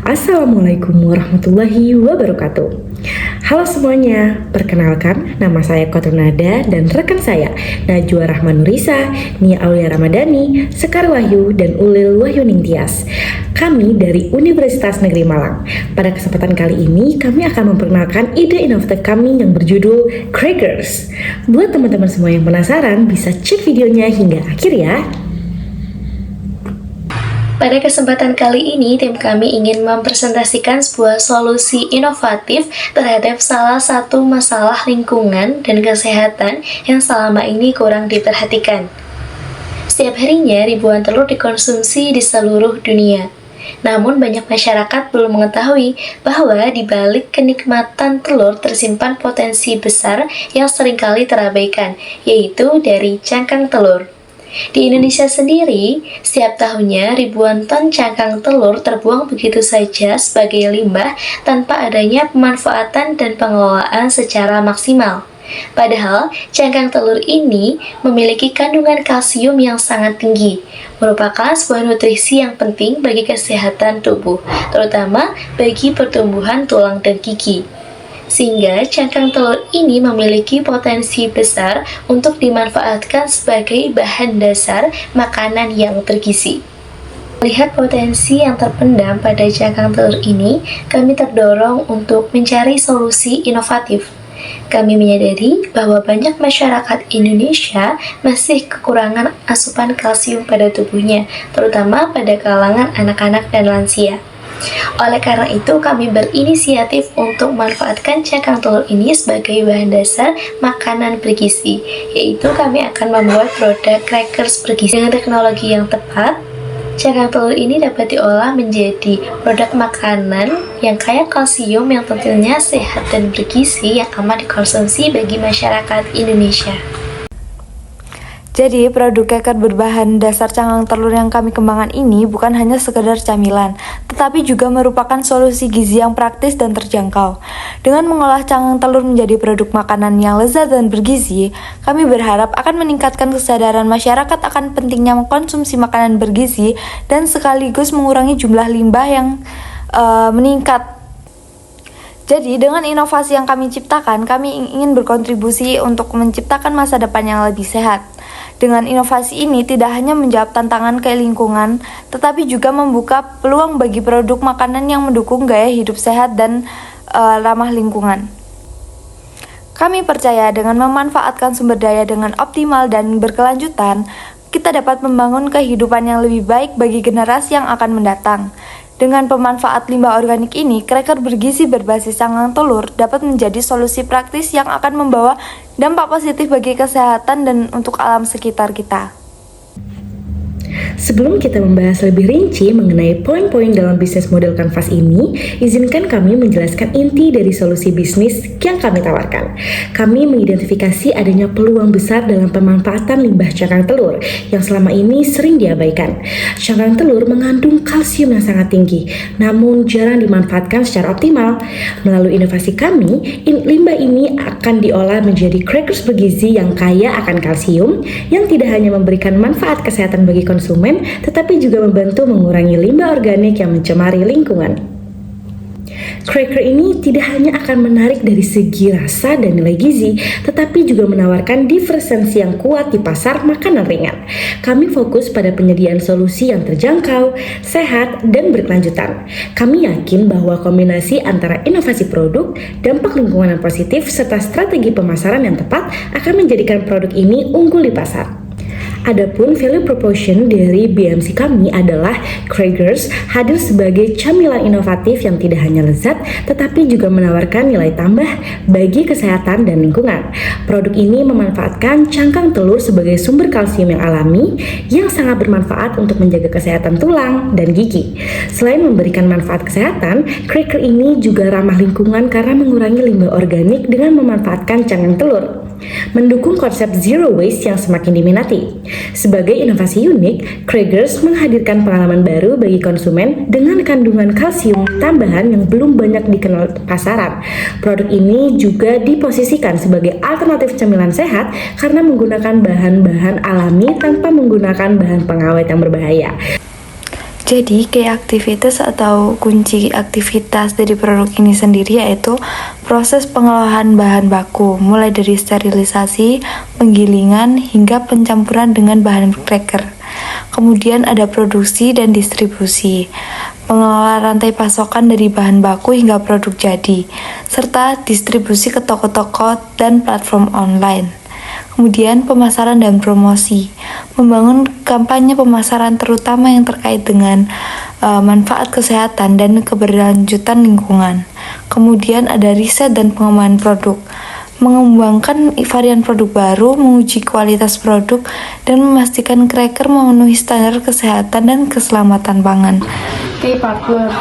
Assalamualaikum warahmatullahi wabarakatuh. Halo semuanya, perkenalkan nama saya Kotrunada dan rekan saya Najwa Rahmanurisa, Nia Aulia Ramadhani, Sekar Wahyu, dan Ulil Wahyu Ningtyas. Kami dari Universitas Negeri Malang. Pada kesempatan kali ini kami akan memperkenalkan ide inovatif kami yang berjudul Crackers. Buat teman-teman semua yang penasaran bisa cek videonya hingga akhir ya. Pada kesempatan kali ini, tim kami ingin mempresentasikan sebuah solusi inovatif terhadap salah satu masalah lingkungan dan kesehatan yang selama ini kurang diperhatikan. Setiap harinya, ribuan telur dikonsumsi di seluruh dunia. Namun, banyak masyarakat belum mengetahui bahwa di balik kenikmatan telur tersimpan potensi besar yang seringkali terabaikan, yaitu dari cangkang telur. Di Indonesia sendiri, setiap tahunnya ribuan ton cangkang telur terbuang begitu saja sebagai limbah tanpa adanya pemanfaatan dan pengelolaan secara maksimal. Padahal, cangkang telur ini memiliki kandungan kalsium yang sangat tinggi, merupakan sebuah nutrisi yang penting bagi kesehatan tubuh, terutama bagi pertumbuhan tulang dan gigi. Sehingga cangkang telur ini memiliki potensi besar untuk dimanfaatkan sebagai bahan dasar makanan yang bergizi. Melihat potensi yang terpendam pada cangkang telur ini, kami terdorong untuk mencari solusi inovatif. Kami menyadari bahwa banyak masyarakat Indonesia masih kekurangan asupan kalsium pada tubuhnya, terutama pada kalangan anak-anak dan lansia. Oleh karena itu, kami berinisiatif untuk memanfaatkan cangkang telur ini sebagai bahan dasar makanan bergizi, yaitu kami akan membuat produk crackers bergizi. Dengan teknologi yang tepat, cangkang telur ini dapat diolah menjadi produk makanan yang kaya kalsium yang tentunya sehat dan bergizi yang aman dikonsumsi bagi masyarakat Indonesia. Jadi, produk cracker berbahan dasar cangkang telur yang kami kembangkan ini bukan hanya sekedar camilan, tetapi juga merupakan solusi gizi yang praktis dan terjangkau. Dengan mengolah cangkang telur menjadi produk makanan yang lezat dan bergizi, kami berharap akan meningkatkan kesadaran masyarakat akan pentingnya mengkonsumsi makanan bergizi dan sekaligus mengurangi jumlah limbah yang meningkat. Jadi, dengan inovasi yang kami ciptakan, kami ingin berkontribusi untuk menciptakan masa depan yang lebih sehat. Dengan inovasi ini tidak hanya menjawab tantangan ke lingkungan, tetapi juga membuka peluang bagi produk makanan yang mendukung gaya hidup sehat dan ramah lingkungan. Kami percaya dengan memanfaatkan sumber daya dengan optimal dan berkelanjutan, kita dapat membangun kehidupan yang lebih baik bagi generasi yang akan mendatang. Dengan pemanfaat limbah organik ini, cracker bergizi berbasis cangkang telur dapat menjadi solusi praktis yang akan membawa dampak positif bagi kesehatan dan untuk alam sekitar kita. Sebelum kita membahas lebih rinci mengenai poin-poin dalam bisnis model kanvas ini, izinkan kami menjelaskan inti dari solusi bisnis yang kami tawarkan. Kami mengidentifikasi adanya peluang besar dalam pemanfaatan limbah cangkang telur yang selama ini sering diabaikan. Cangkang telur mengandung kalsium yang sangat tinggi, namun jarang dimanfaatkan secara optimal. Melalui inovasi kami, limbah ini akan diolah menjadi crackers bergizi yang kaya akan kalsium, yang tidak hanya memberikan manfaat kesehatan bagi konsumen, tetapi juga membantu mengurangi limbah organik yang mencemari lingkungan. Cracker ini tidak hanya akan menarik dari segi rasa dan nilai gizi, tetapi juga menawarkan diversifikasi yang kuat di pasar makanan ringan. Kami fokus pada penyediaan solusi yang terjangkau, sehat, dan berkelanjutan. Kami yakin bahwa kombinasi antara inovasi produk, dampak lingkungan yang positif, serta strategi pemasaran yang tepat akan menjadikan produk ini unggul di pasar. Adapun value proposition dari BMC kami adalah Crackers hadir sebagai camilan inovatif yang tidak hanya lezat tetapi juga menawarkan nilai tambah bagi kesehatan dan lingkungan. Produk ini memanfaatkan cangkang telur sebagai sumber kalsium yang alami yang sangat bermanfaat untuk menjaga kesehatan tulang dan gigi. Selain memberikan manfaat kesehatan, cracker ini juga ramah lingkungan karena mengurangi limbah organik dengan memanfaatkan cangkang telur, mendukung konsep zero waste yang semakin diminati. Sebagai inovasi unik, Crackers menghadirkan pengalaman baru bagi konsumen dengan kandungan kalsium tambahan yang belum banyak dikenal pasaran. Produk ini juga diposisikan sebagai alternatif cemilan sehat karena menggunakan bahan-bahan alami tanpa menggunakan bahan pengawet yang berbahaya. Jadi, key aktivitas atau kunci aktivitas dari produk ini sendiri yaitu proses pengolahan bahan baku, mulai dari sterilisasi, penggilingan, hingga pencampuran dengan bahan cracker. Kemudian ada produksi dan distribusi, pengelola rantai pasokan dari bahan baku hingga produk jadi, serta distribusi ke toko-toko dan platform online. Kemudian pemasaran dan promosi, membangun kampanye pemasaran terutama yang terkait dengan manfaat kesehatan dan keberlanjutan lingkungan. Kemudian ada riset dan pengembangan produk, mengembangkan varian produk baru, menguji kualitas produk, dan memastikan cracker memenuhi standar kesehatan dan keselamatan pangan. Key partner,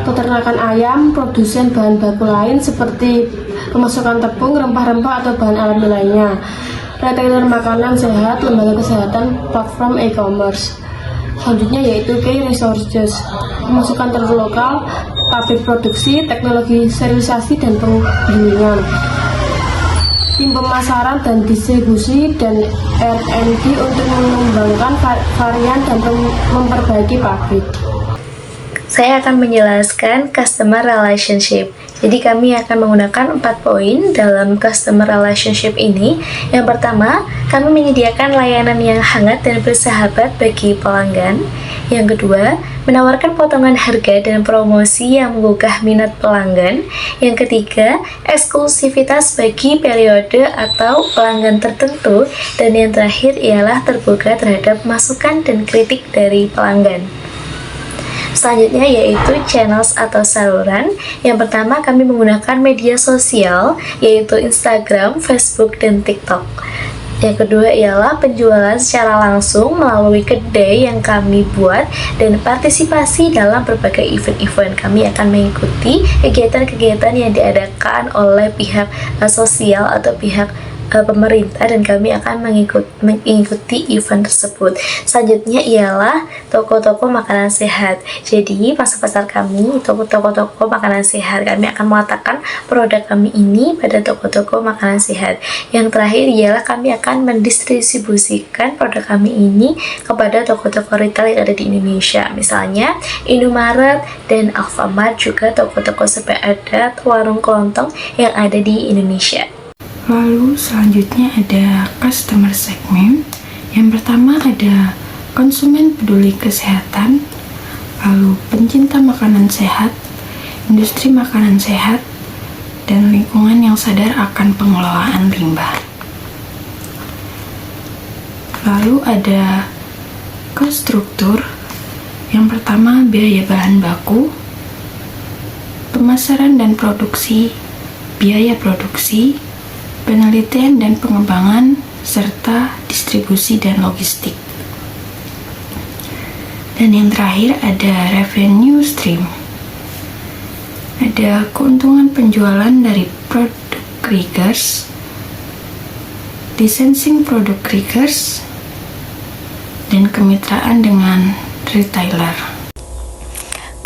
peternakan ayam, produsen bahan baku lain seperti pemasukan tepung, rempah-rempah atau bahan alami lainnya, retailer makanan sehat, lembaga kesehatan, platform e-commerce. Selanjutnya yaitu key resources, pemasukan telur lokal, pabrik produksi, teknologi sterilisasi dan penggilingan, tim pemasaran dan distribusi, dan R&D untuk mengembangkan varian dan memperbaiki pabrik. Saya akan menjelaskan customer relationship. Jadi kami akan menggunakan 4 poin dalam customer relationship ini. Yang pertama, kami menyediakan layanan yang hangat dan bersahabat bagi pelanggan. Yang kedua, menawarkan potongan harga dan promosi yang menggugah minat pelanggan. Yang ketiga, eksklusivitas bagi periode atau pelanggan tertentu. Dan yang terakhir ialah terbuka terhadap masukan dan kritik dari pelanggan. Selanjutnya yaitu channels atau saluran. Yang pertama, kami menggunakan media sosial yaitu Instagram, Facebook, dan TikTok. Yang kedua ialah penjualan secara langsung melalui kedai yang kami buat, dan partisipasi dalam berbagai event-event. Kami akan mengikuti kegiatan-kegiatan yang diadakan oleh pihak sosial atau pihak pemerintah, dan kami akan mengikuti event tersebut. Selanjutnya ialah toko-toko makanan sehat. Jadi pasar-pasar kami, toko-toko makanan sehat, kami akan meletakkan produk kami ini pada toko-toko makanan sehat. Yang terakhir ialah kami akan mendistribusikan produk kami ini kepada toko-toko retail yang ada di Indonesia, misalnya Indomaret dan Alfamart, juga toko-toko sepadat, warung kelontong yang ada di Indonesia. Lalu selanjutnya ada customer segment. Yang pertama ada konsumen peduli kesehatan, lalu pencinta makanan sehat, industri makanan sehat, dan lingkungan yang sadar akan pengelolaan limbah. Lalu ada cost struktur. Yang pertama biaya bahan baku, pemasaran dan produksi, biaya produksi, penelitian dan pengembangan, serta distribusi dan logistik. Dan yang terakhir ada revenue stream. Ada keuntungan penjualan dari produk Kriegers, licensing produk Kriegers, dan kemitraan dengan retailer.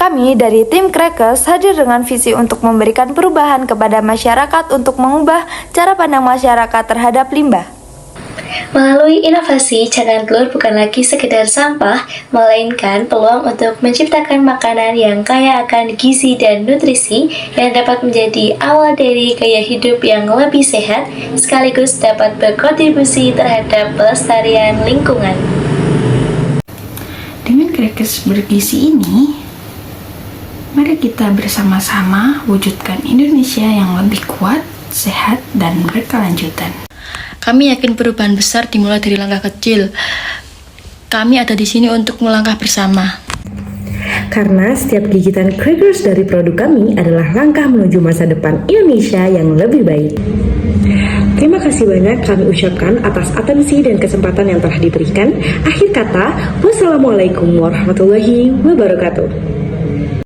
Kami dari tim Crackers hadir dengan visi untuk memberikan perubahan kepada masyarakat untuk mengubah cara pandang masyarakat terhadap limbah. Melalui inovasi, cangkang telur bukan lagi sekedar sampah, melainkan peluang untuk menciptakan makanan yang kaya akan gizi dan nutrisi yang dapat menjadi awal dari gaya hidup yang lebih sehat, sekaligus dapat berkontribusi terhadap pelestarian lingkungan. Dengan Crackers bergizi ini, mari kita bersama-sama wujudkan Indonesia yang lebih kuat, sehat, dan berkelanjutan. Kami yakin perubahan besar dimulai dari langkah kecil. Kami ada di sini untuk melangkah bersama. Karena setiap gigitan Crackers dari produk kami adalah langkah menuju masa depan Indonesia yang lebih baik. Terima kasih banyak kami ucapkan atas atensi dan kesempatan yang telah diberikan. Akhir kata, wassalamualaikum warahmatullahi wabarakatuh.